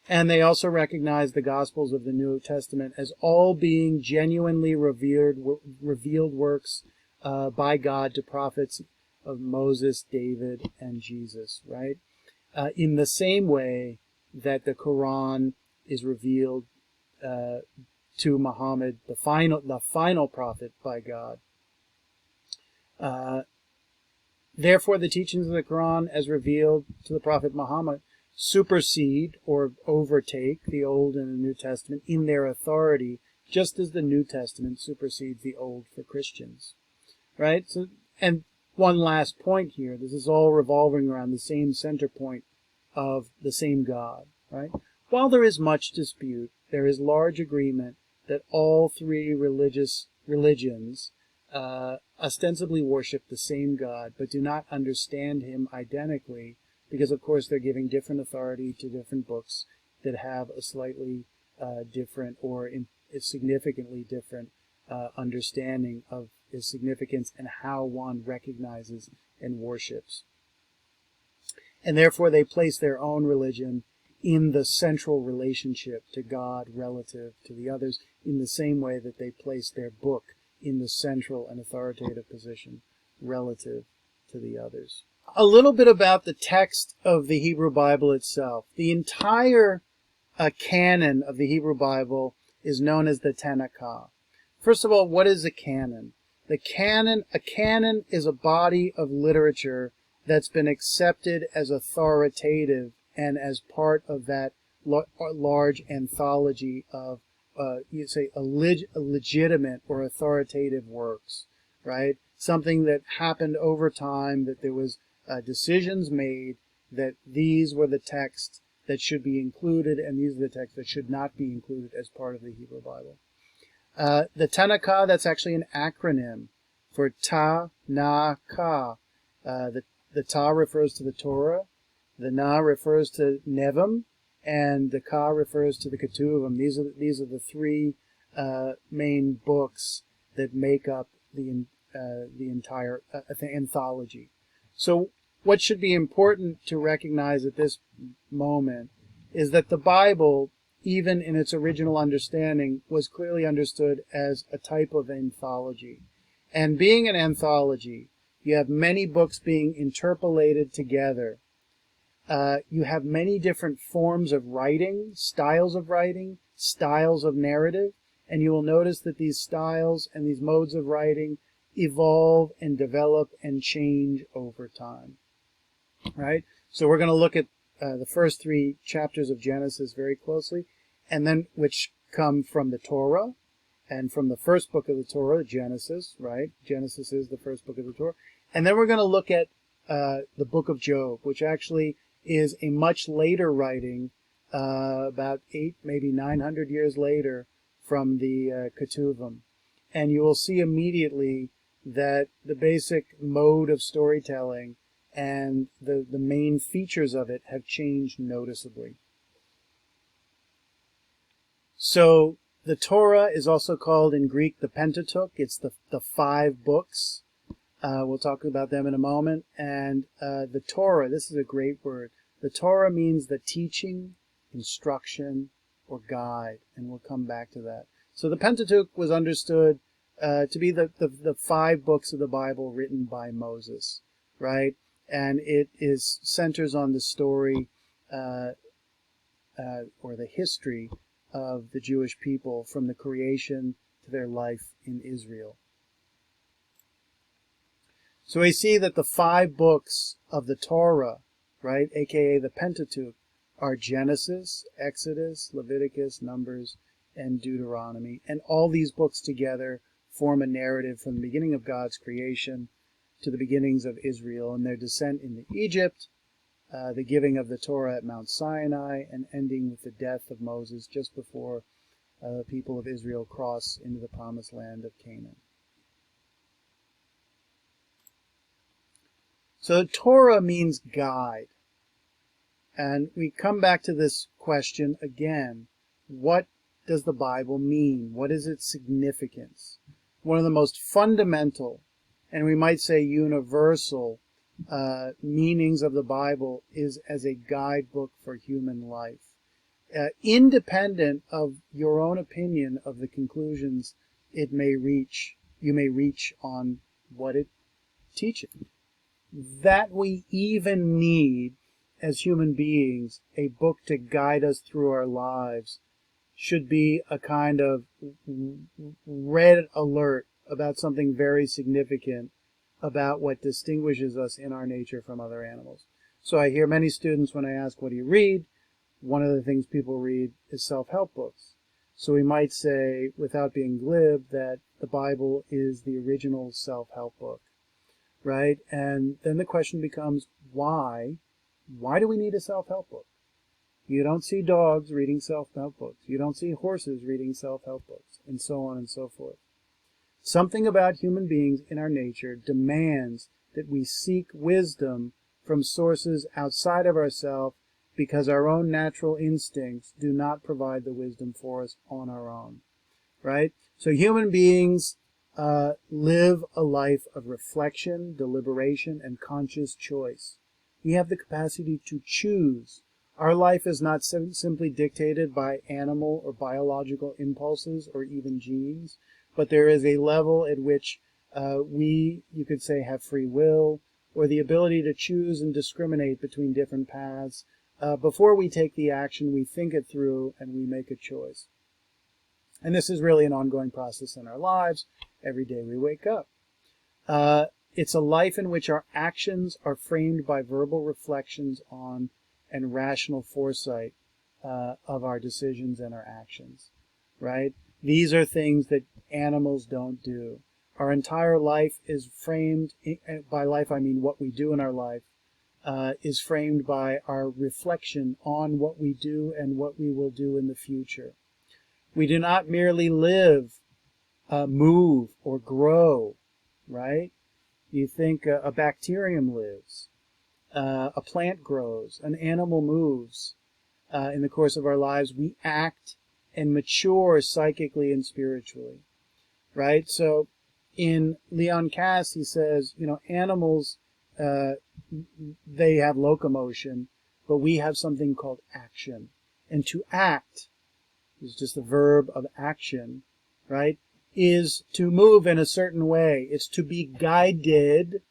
And they also recognize the Gospels of the New Testament as all being genuinely revealed works by God to prophets of Moses, David, and Jesus, right? In the same way that the Quran is revealed to Muhammad, the final prophet by God. Therefore, the teachings of the Quran, as revealed to the Prophet Muhammad, supersede or overtake the Old and the New Testament in their authority, just as the New Testament supersedes the Old for Christians, right? So, and one last point here. This is all revolving around the same center point of the same God, right? While there is much dispute, there is large agreement that all three religions ostensibly worship the same God, but do not understand him identically, because of course they're giving different authority to different books that have a slightly different or significantly different understanding of his significance and how one recognizes and worships. And therefore they place their own religion in the central relationship to God relative to the others, in the same way that they place their book in the central and authoritative position relative to the others. A little bit about the text of the Hebrew Bible itself. The entire canon of the Hebrew Bible is known as the Tanakh. First of all, what is a canon? A canon is a body of literature that's been accepted as authoritative and as part of that large anthology of, legitimate or authoritative works, right? Something that happened over time, that there was decisions made that these were the texts that should be included and these are the texts that should not be included as part of the Hebrew Bible. The Tanakh, that's actually an acronym for Ta, Na, Ka. The Ta refers to the Torah, the Na refers to Nevim, and the Ka refers to the Ketuvim. These are the three main books that make up the entire anthology. So what should be important to recognize at this moment is that the Bible, even in its original understanding, was clearly understood as a type of anthology. And being an anthology, you have many books being interpolated together. You have many different forms of writing, styles of narrative, and you will notice that these styles and these modes of writing evolve and develop and change over time. Right? So we're going to look at the first three chapters of Genesis very closely, and then which come from the Torah, and from the first book of the Torah, Genesis, right? Genesis is the first book of the Torah. And then we're going to look at the book of Job, which actually is a much later writing, about 800, maybe 900 years later from the Ketuvim. And you will see immediately that the basic mode of storytelling and the main features of it have changed noticeably. So the Torah is also called in Greek the Pentateuch. It's the 5 books. We'll talk about them in a moment. And the Torah, this is a great word. The Torah means the teaching, instruction, or guide. And we'll come back to that. So the Pentateuch was understood to be the 5 books of the Bible written by Moses, right? And it centers on the story or the history of the Jewish people from the creation to their life in Israel. So we see that the 5 books of the Torah, right, aka the Pentateuch, are Genesis, Exodus, Leviticus, Numbers, and Deuteronomy. And all these books together form a narrative from the beginning of God's creation to the beginnings of Israel and their descent into Egypt, the giving of the Torah at Mount Sinai, and ending with the death of Moses just before the people of Israel cross into the promised land of Canaan. So Torah means guide. And we come back to this question again. What does the Bible mean? What is its significance? One of the most fundamental, and we might say universal, meanings of the Bible is as a guidebook for human life. Independent of your own opinion of the conclusions you may reach on what it teaches. That we even need, as human beings, a book to guide us through our lives should be a kind of red alert about something very significant about what distinguishes us in our nature from other animals. So I hear many students, when I ask, what do you read? One of the things people read is self-help books. So we might say, without being glib, that the Bible is the original self-help book. right? And then the question becomes, why? Why do we need a self-help book? You don't see dogs reading self-help books. You don't see horses reading self-help books, and so on and so forth. Something about human beings in our nature demands that we seek wisdom from sources outside of ourselves because our own natural instincts do not provide the wisdom for us on our own, right? So human beings live a life of reflection, deliberation, and conscious choice. We have the capacity to choose. Our life is not simply dictated by animal or biological impulses or even genes, but there is a level at which you could say, have free will, or the ability to choose and discriminate between different paths. Before we take the action, we think it through and we make a choice. And this is really an ongoing process in our lives. Every day we wake up. It's a life in which our actions are framed by verbal reflections on and rational foresight of our decisions and our actions, right? These are things that animals don't do. Our entire life is framed, by life I mean what we do in our life, is framed by our reflection on what we do and what we will do in the future. We do not merely live, move, or grow, right? You think a bacterium lives, a plant grows, an animal moves. In the course of our lives, we act and mature psychically and spiritually, right? So in Leon Kass, he says, animals, they have locomotion, but we have something called action. And to act is just the verb of action, right, is to move in a certain way. It's to be guided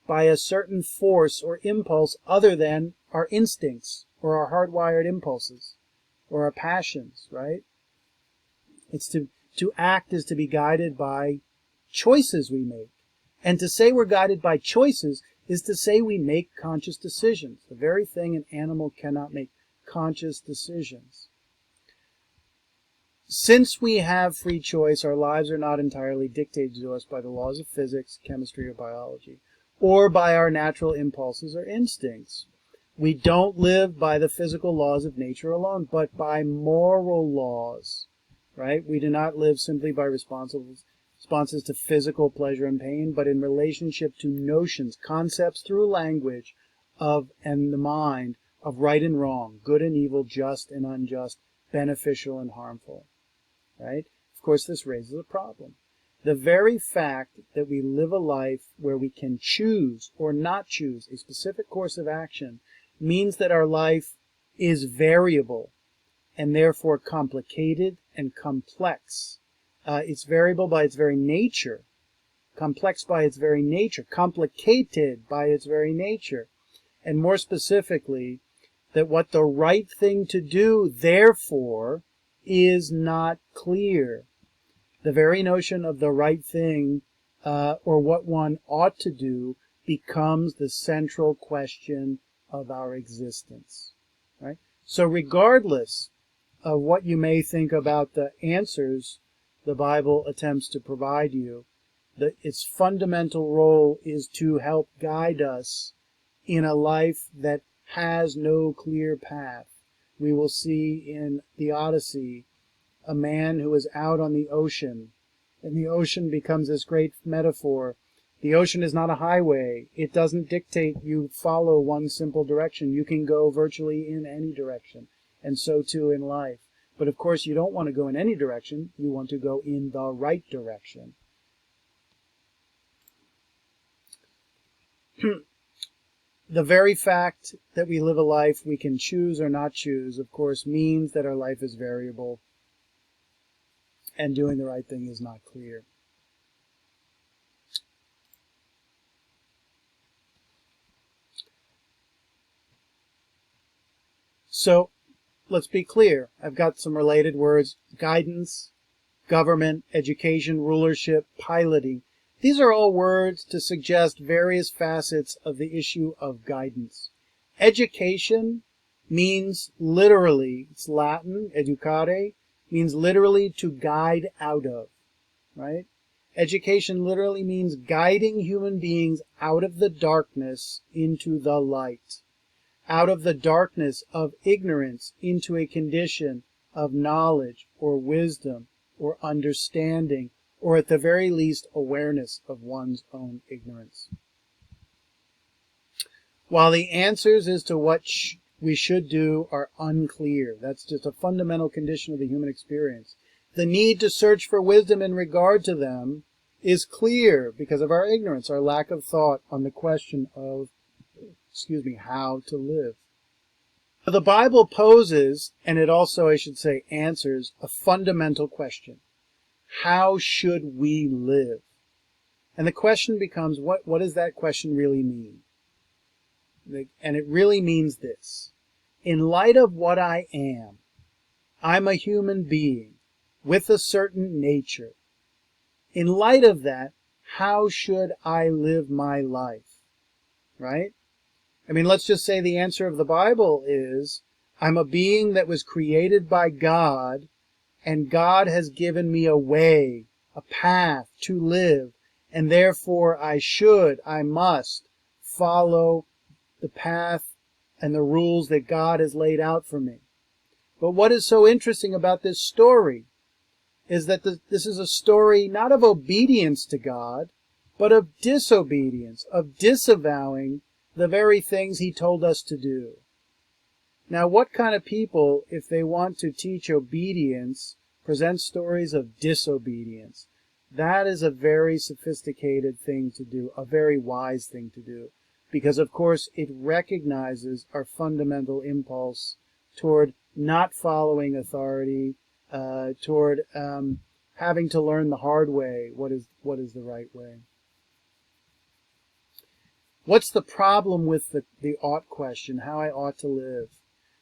by a certain force or impulse other than our instincts or our hardwired impulses or our passions, right? It's to act is to be guided by choices we make. And to say we're guided by choices is to say we make conscious decisions, the very thing an animal cannot make, conscious decisions. Since we have free choice, our lives are not entirely dictated to us by the laws of physics, chemistry, or biology, or by our natural impulses or instincts. We don't live by the physical laws of nature alone, but by moral laws, right? We do not live simply by responses to physical pleasure and pain, but in relationship to notions, concepts through language and the mind of right and wrong, good and evil, just and unjust, beneficial and harmful. Right? Of course, this raises a problem. The very fact that we live a life where we can choose or not choose a specific course of action means that our life is variable and therefore complicated and complex. It's variable by its very nature, complex by its very nature, complicated by its very nature, and more specifically, that what the right thing to do, therefore, is not clear. The very notion of the right thing or what one ought to do becomes the central question of our existence. Right? So regardless of what you may think about the answers the Bible attempts to provide you, its fundamental role is to help guide us in a life that has no clear path. We will see in the Odyssey a man who is out on the ocean, and the ocean becomes this great metaphor. The ocean is not a highway. It doesn't dictate you follow one simple direction. You can go virtually in any direction, and so too in life. But of course, you don't want to go in any direction. You want to go in the right direction. The very fact that we live a life we can choose or not choose, of course, means that our life is variable and doing the right thing is not clear. So, let's be clear. I've got some related words: guidance, government, education, rulership, piloting. These are all words to suggest various facets of the issue of guidance. Education means literally, it's Latin, educare, means literally to guide out of, right? Education literally means guiding human beings out of the darkness into the light, out of the darkness of ignorance into a condition of knowledge or wisdom or understanding, or at the very least awareness of one's own ignorance. While the answers as to what we should do are unclear, that's just a fundamental condition of the human experience, the need to search for wisdom in regard to them is clear because of our ignorance, our lack of thought on the question of, how to live. The Bible poses, and it also, I should say, answers a fundamental question. How should we live? And the question becomes, what does that question really mean? And it really means this. In light of what I am, I'm a human being with a certain nature. In light of that, how should I live my life? Right? I mean, let's just say the answer of the Bible is, I'm a being that was created by God, and God has given me a way, a path to live, and therefore I must follow the path and the rules that God has laid out for me. But what is so interesting about this story is that this is a story not of obedience to God, but of disobedience, of disavowing the very things He told us to do. Now, what kind of people, if they want to teach obedience, present stories of disobedience? That is a very sophisticated thing to do, a very wise thing to do, because, of course, it recognizes our fundamental impulse toward not following authority, toward having to learn the hard way what is the right way. What's the problem with the ought question, how I ought to live?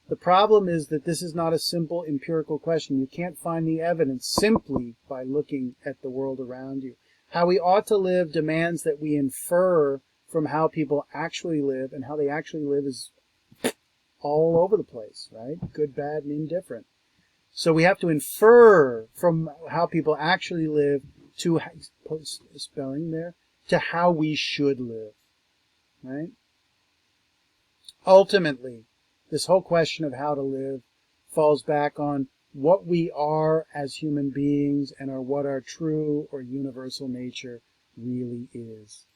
The problem is that this is not a simple empirical question. You can't find the evidence simply by looking at the world around you. How we ought to live demands that we infer from how people actually live, and how they actually live is all over the place, right? Good, bad, and indifferent. So we have to infer from how people actually live to, spelling there, to how we should live, right? Ultimately, this whole question of how to live falls back on what we are as human beings and what our true or universal nature really is.